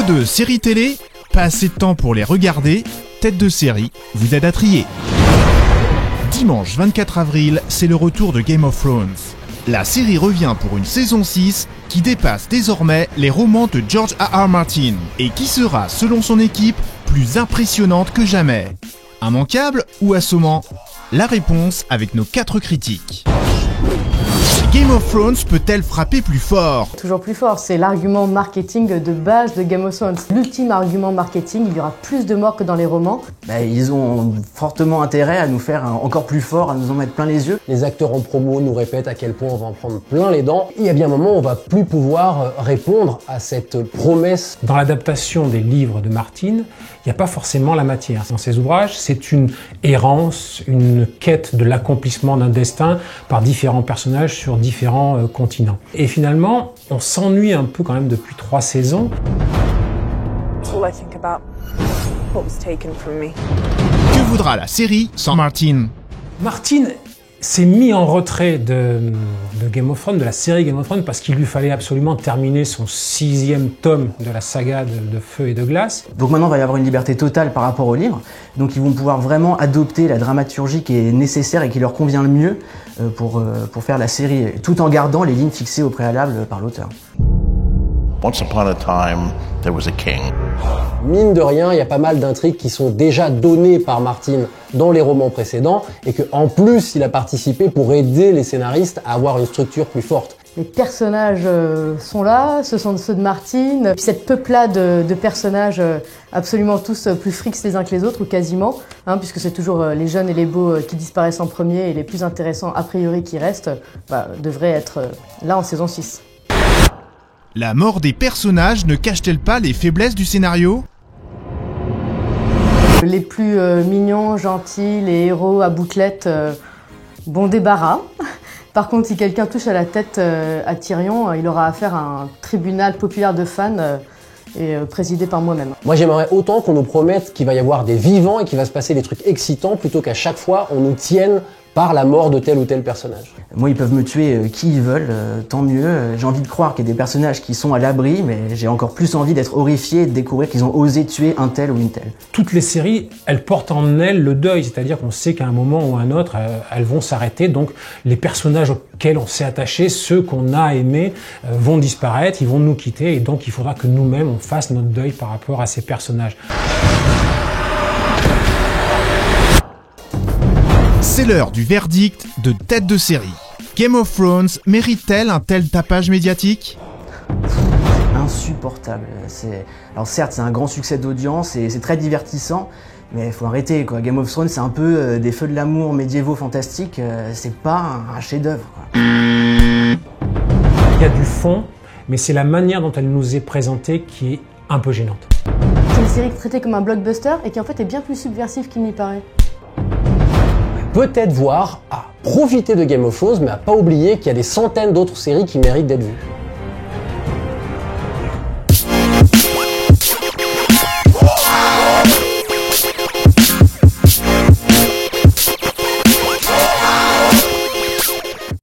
de séries télé, pas assez de temps pour les regarder, Tête de série vous aide à trier. Dimanche 24 avril, c'est le retour de Game of Thrones. La série revient pour une saison 6 qui dépasse désormais les romans de George R.R. Martin et qui sera, selon son équipe, plus impressionnante que jamais. Immanquable ou assommant? La réponse avec nos 4 critiques. Game of Thrones peut-elle frapper plus fort? Toujours plus fort, c'est l'argument marketing de base de Game of Thrones. L'ultime argument marketing, il y aura plus de morts que dans les romans. Ils ont fortement intérêt à nous faire encore plus fort, à nous en mettre plein les yeux. Les acteurs en promo nous répètent à quel point on va en prendre plein les dents. Il y a bien un moment où on va plus pouvoir répondre à cette promesse. Dans l'adaptation des livres de Martin, il n'y a pas forcément la matière. Dans ses ouvrages, c'est une errance, une quête de l'accomplissement d'un destin par différents personnages sur différents continents. Et finalement, on s'ennuie un peu quand même depuis 3 saisons. All I think about what was taken from me. Que voudra la série sans Martin? Martin s'est mis en retrait de Game of Thrones, de la série Game of Thrones, parce qu'il lui fallait absolument terminer son 6e tome de la saga de Feu et de Glace. Donc maintenant, il va y avoir une liberté totale par rapport au livre. Donc ils vont pouvoir vraiment adopter la dramaturgie qui est nécessaire et qui leur convient le mieux pour faire la série, tout en gardant les lignes fixées au préalable par l'auteur. Once upon a time, there was a king. Mine de rien, il y a pas mal d'intrigues qui sont déjà données par Martin dans les romans précédents et qu'en plus, il a participé pour aider les scénaristes à avoir une structure plus forte. Les personnages sont là, ce sont ceux de Martin. Puis cette peuplade de personnages absolument tous plus frics les uns que les autres, ou quasiment, puisque c'est toujours les jeunes et les beaux qui disparaissent en premier et les plus intéressants a priori qui restent, devraient être là en saison 6. La mort des personnages ne cache-t-elle pas les faiblesses du scénario? Les plus mignons, gentils, les héros à bouclettes, bon débarras. Par contre, si quelqu'un touche à la tête à Tyrion, il aura affaire à un tribunal populaire de fans et présidé par moi-même. Moi, j'aimerais autant qu'on nous promette qu'il va y avoir des vivants et qu'il va se passer des trucs excitants plutôt qu'à chaque fois on nous tienne par la mort de tel ou tel personnage. Moi, ils peuvent me tuer qui ils veulent, tant mieux. J'ai envie de croire qu'il y a des personnages qui sont à l'abri, mais j'ai encore plus envie d'être horrifié et de découvrir qu'ils ont osé tuer un tel ou une telle. Toutes les séries, elles portent en elles le deuil, c'est-à-dire qu'on sait qu'à un moment ou à un autre, elles vont s'arrêter. Donc les personnages auxquels on s'est attaché, ceux qu'on a aimés, vont disparaître, ils vont nous quitter, et donc il faudra que nous-mêmes, on fasse notre deuil par rapport à ces personnages. C'est l'heure du verdict de Tête de série. Game of Thrones mérite-t-elle un tel tapage médiatique? Insupportable. Alors certes, c'est un grand succès d'audience et c'est très divertissant, mais il faut arrêter, quoi. Game of Thrones, c'est un peu des feux de l'amour médiévaux fantastiques, c'est pas un chef-d'œuvre. Il y a du fond, mais c'est la manière dont elle nous est présentée qui est un peu gênante. C'est une série traitée comme un blockbuster et qui en fait est bien plus subversive qu'il n'y paraît. Peut-être voir à profiter de Game of Thrones, mais à pas oublier qu'il y a des centaines d'autres séries qui méritent d'être vues.